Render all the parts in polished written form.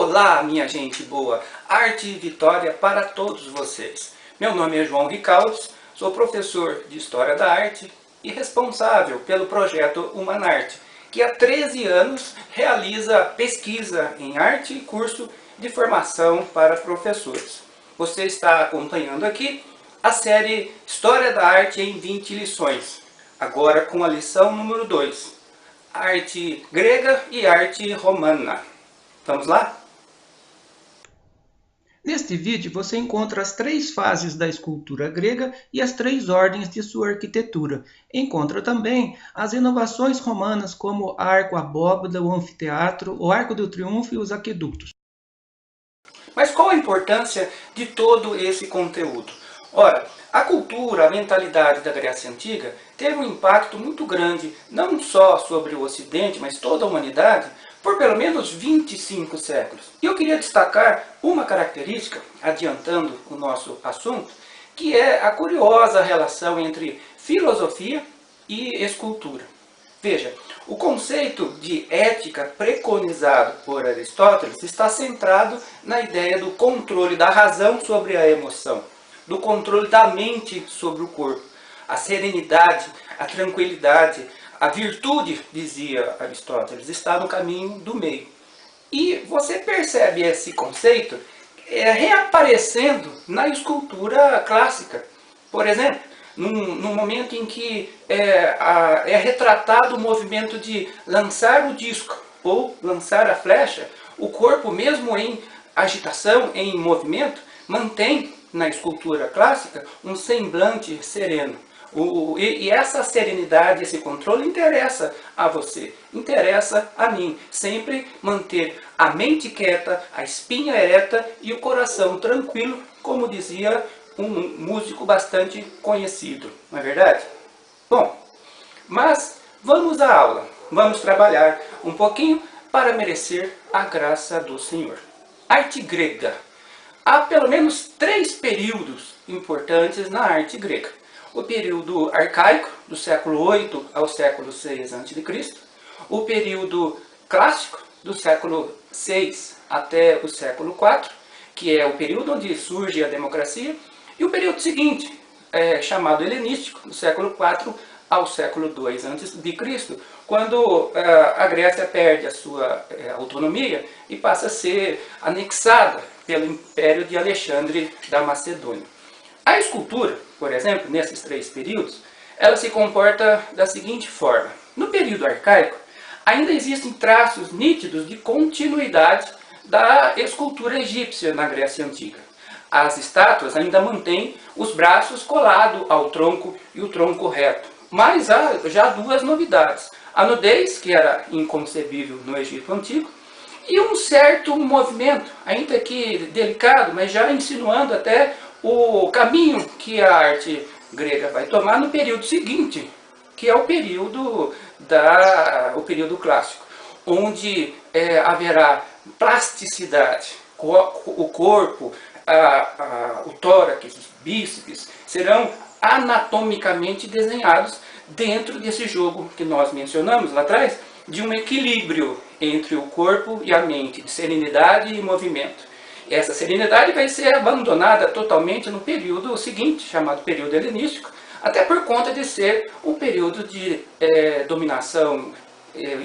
Olá, minha gente boa! Arte e vitória para todos vocês. Meu nome é João Ricaldes, sou professor de História da Arte e responsável pelo projeto Humanarte, que há 13 anos realiza pesquisa em arte e curso de formação para professores. Você está acompanhando aqui a série História da Arte em 20 lições, agora com a lição número 2, Arte Grega e Arte Romana. Vamos lá? Neste vídeo você encontra as 3 fases da escultura grega e as 3 ordens de sua arquitetura. Encontra também as inovações romanas como arco, abóbada, o anfiteatro, o arco do triunfo e os aquedutos. Mas qual a importância de todo esse conteúdo? Ora, a cultura, a mentalidade da Grécia Antiga teve um impacto muito grande, não só sobre o Ocidente, mas toda a humanidade, por pelo menos 25 séculos. E eu queria destacar uma característica, adiantando o nosso assunto, que é a curiosa relação entre filosofia e escultura. Veja, o conceito de ética preconizado por Aristóteles está centrado na ideia do controle da razão sobre a emoção, do controle da mente sobre o corpo, a serenidade, a tranquilidade, a virtude, dizia Aristóteles, está no caminho do meio. E você percebe esse conceito reaparecendo na escultura clássica. Por exemplo, no momento em que é retratado o movimento de lançar o disco ou lançar a flecha, o corpo, mesmo em agitação, em movimento, mantém na escultura clássica um semblante sereno. E essa serenidade, esse controle interessa a você, interessa a mim. Sempre manter a mente quieta, a espinha ereta e o coração tranquilo, como dizia um músico bastante conhecido, não é verdade? Bom, mas vamos à aula, vamos trabalhar um pouquinho para merecer a graça do Senhor. Arte grega. Há pelo menos 3 períodos importantes na arte grega. O período arcaico, do século 8 ao século 6 a.C., o período clássico, do século 6 até o século 4, que é o período onde surge a democracia, e o período seguinte, chamado helenístico, do século 4 ao século 2 a.C., quando a Grécia perde a sua autonomia e passa a ser anexada pelo Império de Alexandre da Macedônia. A escultura, por exemplo, nesses 3 períodos, ela se comporta da seguinte forma. No período arcaico, ainda existem traços nítidos de continuidade da escultura egípcia na Grécia Antiga. As estátuas ainda mantêm os braços colados ao tronco e o tronco reto. Mas há já 2 novidades. A nudez, que era inconcebível no Egito Antigo, e um certo movimento, ainda que delicado, mas já insinuando até o caminho que a arte grega vai tomar no período seguinte, que é o período clássico, onde haverá plasticidade, o corpo, o tórax, os bíceps serão anatomicamente desenhados dentro desse jogo que nós mencionamos lá atrás, de um equilíbrio entre o corpo e a mente, de serenidade e movimento. Essa serenidade vai ser abandonada totalmente no período seguinte, chamado período helenístico, até por conta de ser um período de dominação,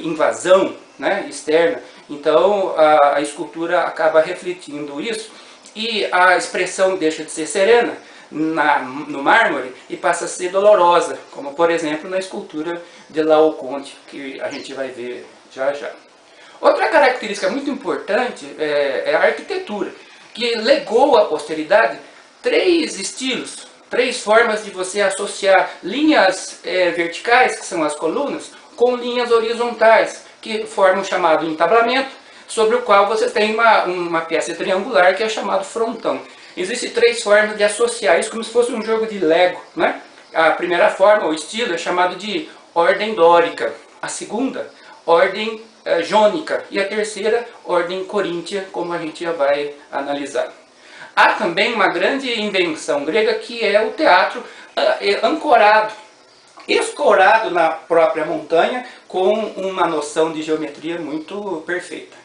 invasão, né, externa. Então a escultura acaba refletindo isso e a expressão deixa de ser serena no mármore e passa a ser dolorosa, como por exemplo na escultura de Laoconte, que a gente vai ver já já. Outra característica muito importante é a arquitetura, que legou à posteridade 3 estilos, 3 formas de você associar linhas verticais, que são as colunas, com linhas horizontais, que formam o chamado entablamento, sobre o qual você tem uma peça triangular que é chamado frontão. Existem 3 formas de associar isso como se fosse um jogo de Lego, né? A primeira forma, o estilo, é chamado de ordem dórica. A segunda, ordem jônica. E a terceira, ordem coríntia, como a gente já vai analisar. Há também uma grande invenção grega que é o teatro ancorado, escorado na própria montanha, com uma noção de geometria muito perfeita.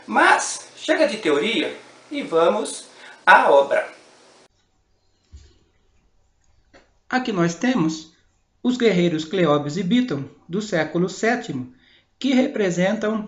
Mas Chega de teoria e vamos à obra. Aqui nós temos os guerreiros Cleóbis e Biton, do século VII, que representam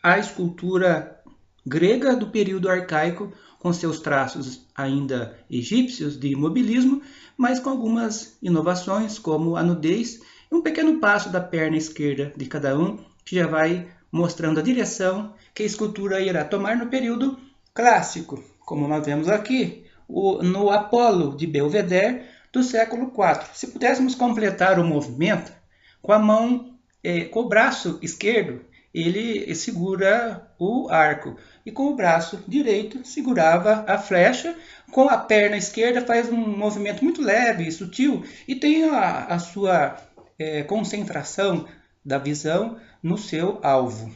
a escultura grega do período arcaico, com seus traços ainda egípcios de imobilismo, mas com algumas inovações, como a nudez e um pequeno passo da perna esquerda de cada um, que já vai mostrando a direção que a escultura irá tomar no período clássico, como nós vemos aqui, no Apolo de Belvedere, do século IV. Se pudéssemos completar o movimento com a mão, com o braço esquerdo, ele segura o arco e com o braço direito segurava a flecha, com a perna esquerda faz um movimento muito leve e sutil e tem a sua concentração da visão no seu alvo.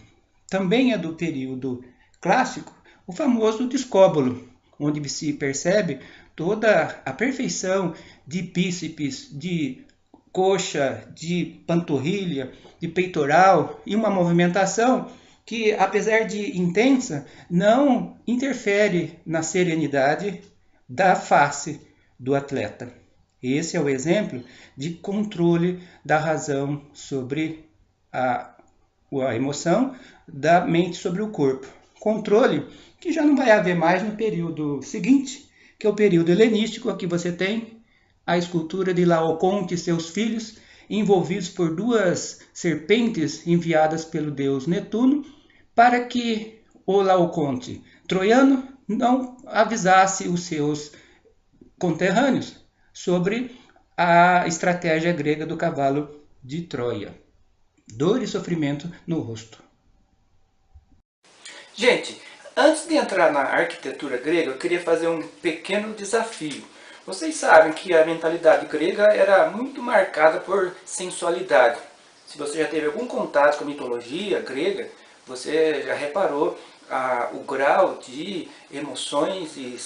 Também é do período clássico o famoso discóbolo, onde se percebe toda a perfeição de bíceps, de coxa, de panturrilha, de peitoral e uma movimentação que, apesar de intensa, não interfere na serenidade da face do atleta. Esse é o exemplo de controle da razão sobre a emoção, da mente sobre o corpo. Controle que já não vai haver mais no período seguinte, que é o período helenístico. Aqui você tem a escultura de Laoconte e seus filhos, envolvidos por duas serpentes enviadas pelo deus Netuno, para que o Laoconte troiano não avisasse os seus conterrâneos sobre a estratégia grega do cavalo de Troia. Dor e sofrimento no rosto. Gente, antes de entrar na arquitetura grega, eu queria fazer um pequeno desafio. Vocês sabem que a mentalidade grega era muito marcada por sensualidade. Se você já teve algum contato com a mitologia grega, você já reparou o grau de emoções e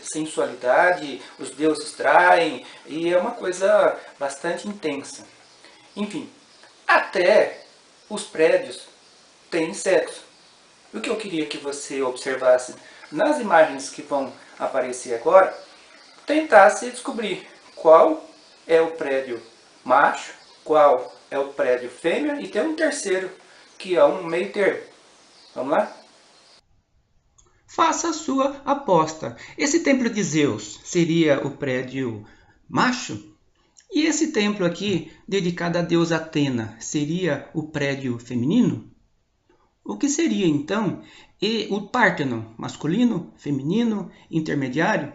sensualidade, os deuses traem, e é uma coisa bastante intensa. Enfim, até os prédios têm sexo. O que eu queria que você observasse nas imagens que vão aparecer agora, tentasse descobrir qual é o prédio macho, qual é o prédio fêmea, e tem um terceiro, que é um meio termo. Vamos lá? Faça a sua aposta. Esse templo de Zeus seria o prédio macho? E esse templo aqui, dedicado à deusa Atena, seria o prédio feminino? O que seria então o Pártenon, masculino, feminino, intermediário?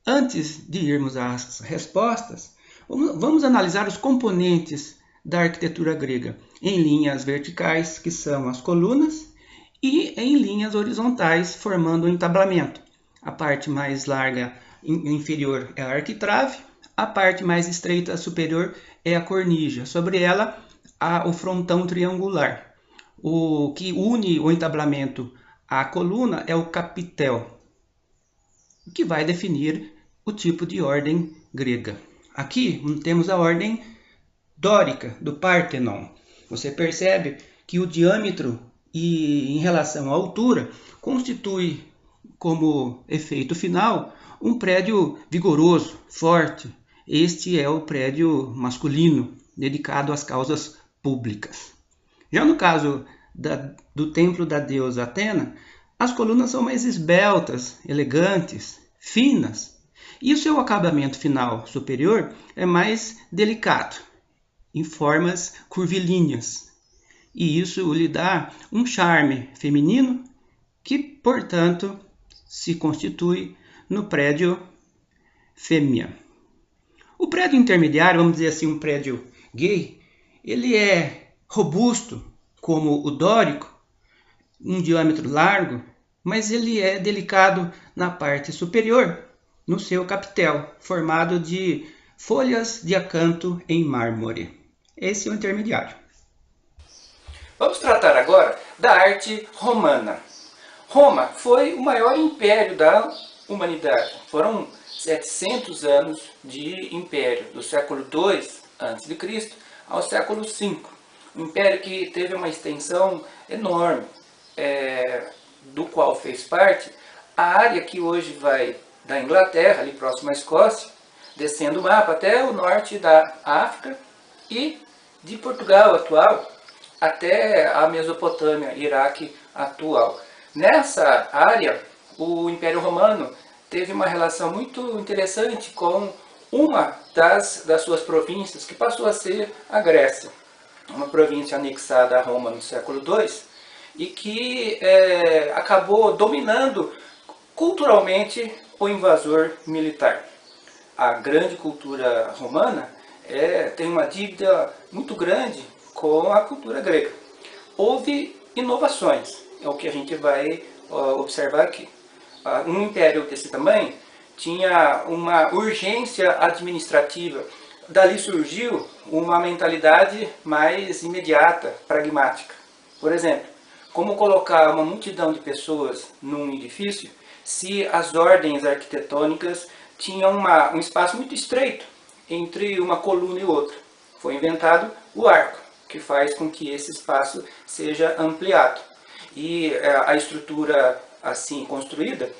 Antes de irmos às respostas, vamos analisar os componentes da arquitetura grega em linhas verticais, que são as colunas, e em linhas horizontais, formando o entablamento. A parte mais larga inferior é a arquitrave, a parte mais estreita superior é a cornija. Sobre ela, há o frontão triangular. O que une o entablamento à coluna é o capitel, que vai definir o tipo de ordem grega. Aqui temos a ordem dórica do Pártenon. Você percebe que o diâmetro e em relação à altura constitui como efeito final um prédio vigoroso, forte. Este é o prédio masculino, dedicado às causas públicas. Já no caso do templo da deusa Atena, as colunas são mais esbeltas, elegantes, finas, e o seu acabamento final superior é mais delicado, em formas curvilíneas. E isso lhe dá um charme feminino que, portanto, se constitui no prédio fêmea. O prédio intermediário, vamos dizer assim, um prédio gay, ele é robusto, como o dórico, um diâmetro largo, mas ele é delicado na parte superior, no seu capitel, formado de folhas de acanto em mármore. Esse é o intermediário. Vamos tratar agora da arte romana. Roma foi o maior império da humanidade. Foram 700 anos de império, do século II a.C. ao século V. Um império que teve uma extensão enorme. do qual fez parte a área que hoje vai da Inglaterra, ali próximo à Escócia, descendo o mapa até o norte da África e de Portugal atual até a Mesopotâmia, Iraque atual. Nessa área, o Império Romano teve uma relação muito interessante com uma das suas províncias, que passou a ser a Grécia, uma província anexada a Roma no século II, e que acabou dominando culturalmente o invasor militar. A grande cultura romana tem uma dívida muito grande com a cultura grega. Houve inovações, é o que a gente vai observar aqui. Um império desse tamanho tinha uma urgência administrativa. Dali surgiu uma mentalidade mais imediata, pragmática. Por exemplo, como colocar uma multidão de pessoas num edifício se as ordens arquitetônicas tinham um espaço muito estreito entre uma coluna e outra. Foi inventado o arco, que faz com que esse espaço seja ampliado. E a estrutura assim construída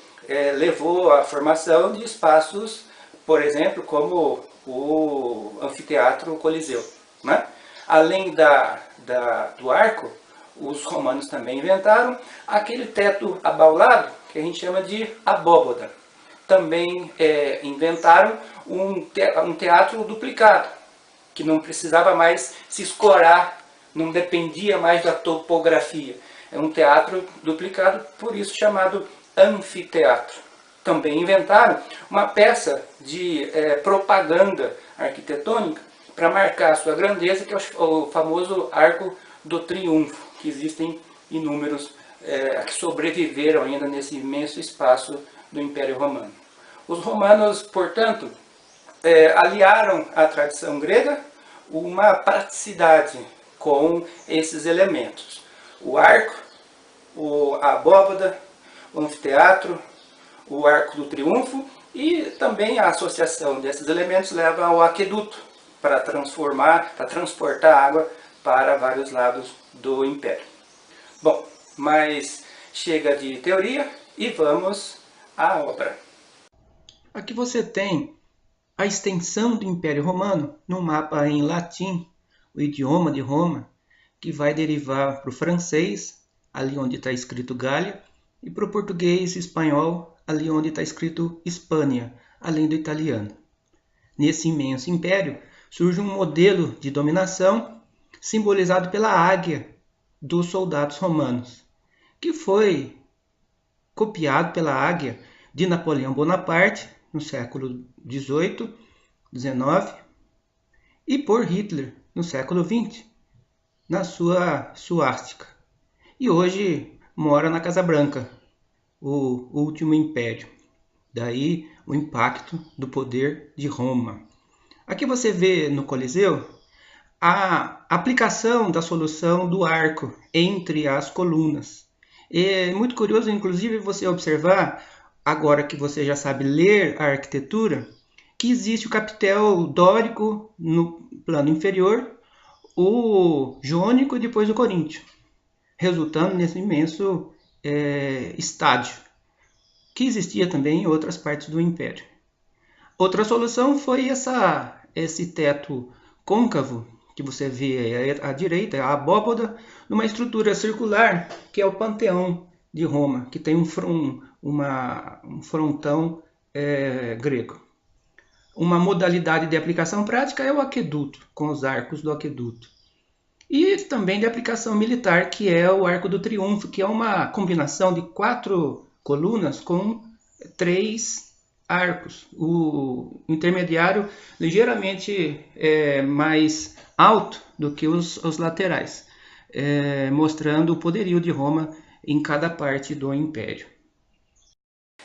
levou à formação de espaços, por exemplo, como o anfiteatro Coliseu, né? Além do arco, os romanos também inventaram aquele teto abaulado, que a gente chama de abóboda. Também inventaram um teatro duplicado, que não precisava mais se escorar, não dependia mais da topografia. É um teatro duplicado, por isso chamado anfiteatro. Também inventaram uma peça de propaganda arquitetônica para marcar a sua grandeza, que é o famoso Arco do Triunfo, que existem inúmeros que sobreviveram ainda nesse imenso espaço do Império Romano. Os romanos, portanto, aliaram à tradição grega uma praticidade com esses elementos. O arco, a abóbada, o anfiteatro, o arco do triunfo, e também a associação desses elementos leva ao aqueduto para transportar água para vários lados do império. Bom, mas chega de teoria e vamos à obra. Aqui você tem a extensão do Império Romano no mapa em latim, o idioma de Roma, que vai derivar para o francês, ali onde está escrito Gália, e para o português e espanhol, ali onde está escrito Hispânia, além do italiano. Nesse imenso império surge um modelo de dominação simbolizado pela águia dos soldados romanos, que foi copiado pela águia de Napoleão Bonaparte no século XVIII, XIX e por Hitler no século XX, na sua suástica. E hoje mora na Casa Branca, o último império. Daí o impacto do poder de Roma. Aqui você vê no Coliseu a aplicação da solução do arco entre as colunas. É muito curioso, inclusive, você observar, agora que você já sabe ler a arquitetura, que existe o capitel dórico no plano inferior, o jônico e depois o coríntio, resultando nesse imenso estádio, que existia também em outras partes do Império. Outra solução foi esse teto côncavo, que você vê à direita, a abóbada, numa estrutura circular, que é o Panteão de Roma, que tem um frontão grego. Uma modalidade de aplicação prática é o aqueduto, com os arcos do aqueduto. E também de aplicação militar, que é o Arco do Triunfo, que é uma combinação de 4 colunas com 3 arcos. O intermediário ligeiramente mais alto do que os laterais, mostrando o poderio de Roma em cada parte do império.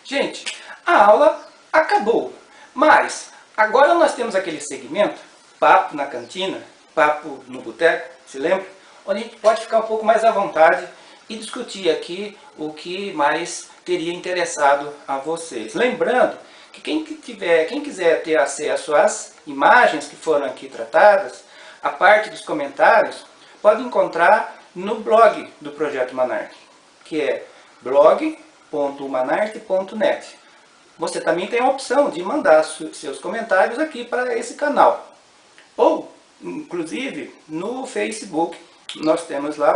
Gente, a aula acabou, mas agora nós temos aquele segmento, papo na cantina, papo no boteco, se lembra? Onde a gente pode ficar um pouco mais à vontade e discutir aqui o que mais teria interessado a vocês. Lembrando que quem quiser ter acesso às imagens que foram aqui tratadas, a parte dos comentários, pode encontrar no blog do Projeto Monarch, que é blog.humanarte.net. Você também tem a opção de mandar seus comentários aqui para esse canal. Ou, inclusive, no Facebook, nós temos lá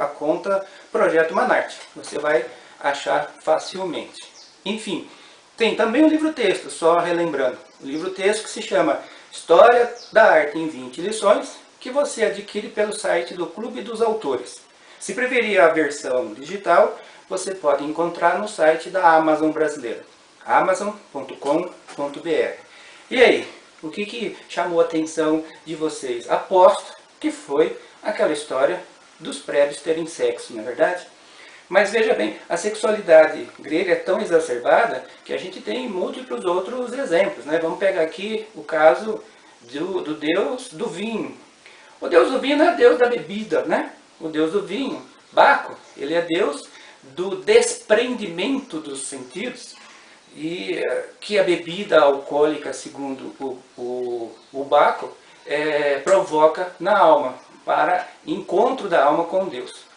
a conta Projeto Humanarte. Você vai achar facilmente. Enfim, tem também o livro-texto, só relembrando. O livro-texto que se chama História da Arte em 20 lições, que você adquire pelo site do Clube dos Autores. Se preferir a versão digital, você pode encontrar no site da Amazon brasileira, amazon.com.br. E aí, o que chamou a atenção de vocês? Aposto que foi aquela história dos prédios terem sexo, não é verdade? Mas veja bem, a sexualidade grega é tão exacerbada que a gente tem múltiplos outros exemplos, né? Vamos pegar aqui o caso do deus do vinho. O deus do vinho não é deus da bebida, né? O deus do vinho, Baco, ele é deus do desprendimento dos sentidos, e que a bebida alcoólica, segundo o Baco, provoca na alma, para encontro da alma com Deus.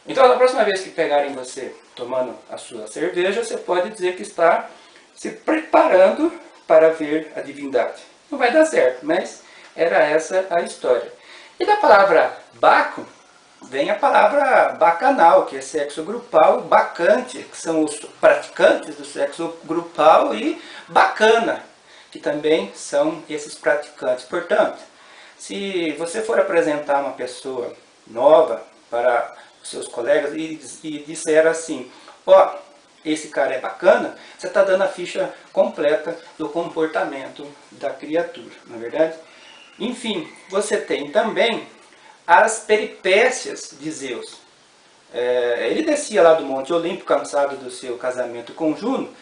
Então, na próxima vez que pegarem você tomando a sua cerveja, você pode dizer que está se preparando para ver a divindade. Não vai dar certo, mas era essa a história. E da palavra Baco, vem a palavra bacanal, que é sexo grupal, bacante, que são os praticantes do sexo grupal, e bacana, que também são esses praticantes. Portanto, se você for apresentar uma pessoa nova para os seus colegas e disser assim, ó, esse cara é bacana, você está dando a ficha completa do comportamento da criatura, não é verdade? Enfim, você tem também as peripécias de Zeus. Ele descia lá do Monte Olimpo, cansado do seu casamento com Juno,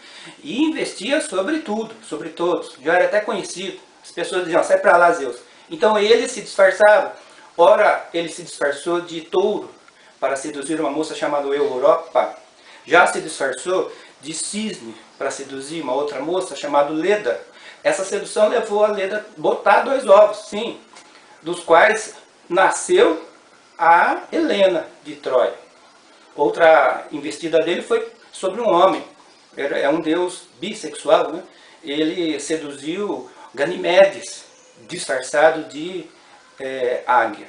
e investia sobre tudo, sobre todos. Já era até conhecido. As pessoas diziam, sai para lá, Zeus. Então ele se disfarçava. Ora, ele se disfarçou de touro para seduzir uma moça chamada Europa. Já se disfarçou de cisne para seduzir uma outra moça chamada Leda. Essa sedução levou a Leda a botar 2 ovos, sim, dos quais nasceu a Helena de Troia. Outra investida dele foi sobre um homem. É um deus bissexual, né? Ele seduziu Ganimedes, disfarçado de águia.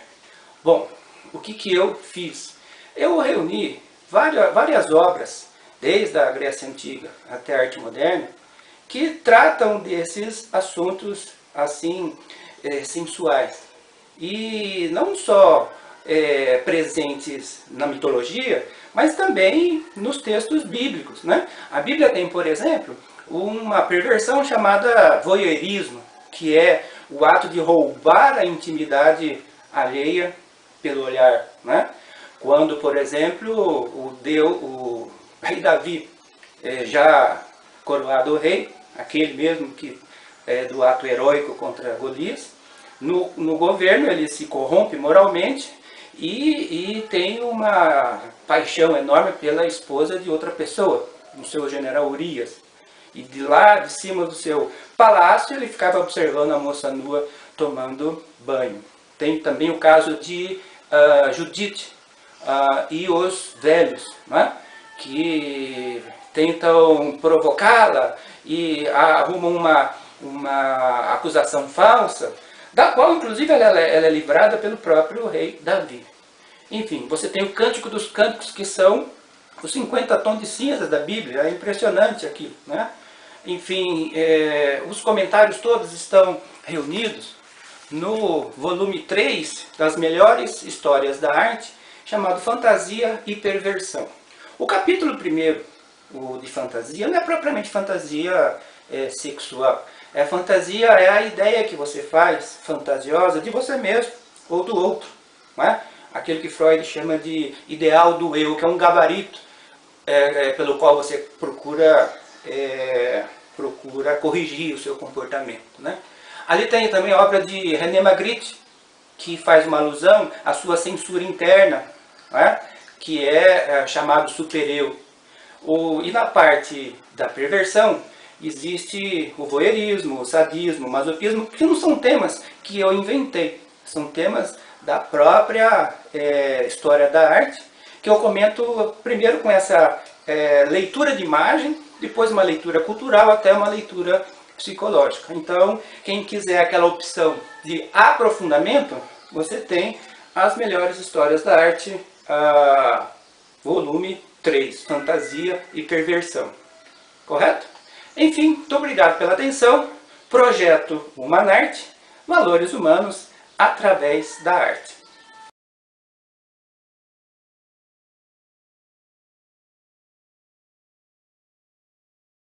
Bom, o que eu fiz? Eu reuni várias obras, desde a Grécia Antiga até a arte moderna, que tratam desses assuntos assim sensuais. E não só presentes na mitologia, mas também nos textos bíblicos, né? A Bíblia tem, por exemplo, uma perversão chamada voyeurismo, que é o ato de roubar a intimidade alheia pelo olhar, né? Quando, por exemplo, o rei Davi, já coroado rei, aquele mesmo que do ato heróico contra Golias, no governo ele se corrompe moralmente e tem uma paixão enorme pela esposa de outra pessoa, o seu general Urias. E de lá de cima do seu palácio ele ficava observando a moça nua tomando banho. Tem também o caso de Judite e os velhos, né, que tentam provocá-la e arrumam uma acusação falsa, da qual inclusive ela é livrada pelo próprio rei Davi. Enfim, você tem o Cântico dos Cânticos, que são os 50 tons de cinza da Bíblia. É impressionante aquilo, né? Enfim, os comentários todos estão reunidos no volume 3 das melhores histórias da arte, chamado Fantasia e Perversão. O capítulo 1, o de fantasia, não é propriamente fantasia sexual. Fantasia é a ideia que você faz, fantasiosa, de você mesmo ou do outro, né? Aquilo que Freud chama de ideal do eu, que é um gabarito pelo qual você procura corrigir o seu comportamento, né? Ali tem também a obra de René Magritte, que faz uma alusão à sua censura interna, né? Que é chamado supereu. E na parte da perversão, existe o voyeurismo, o sadismo, o masoquismo, que não são temas que eu inventei, são temas da própria história da arte, que eu comento primeiro com essa leitura de imagem, depois uma leitura cultural, até uma leitura psicológica. Então, quem quiser aquela opção de aprofundamento, você tem As Melhores Histórias da Arte, volume 3, Fantasia e Perversão. Correto? Enfim, muito obrigado pela atenção. Projeto Humanarte, valores humanos através da arte.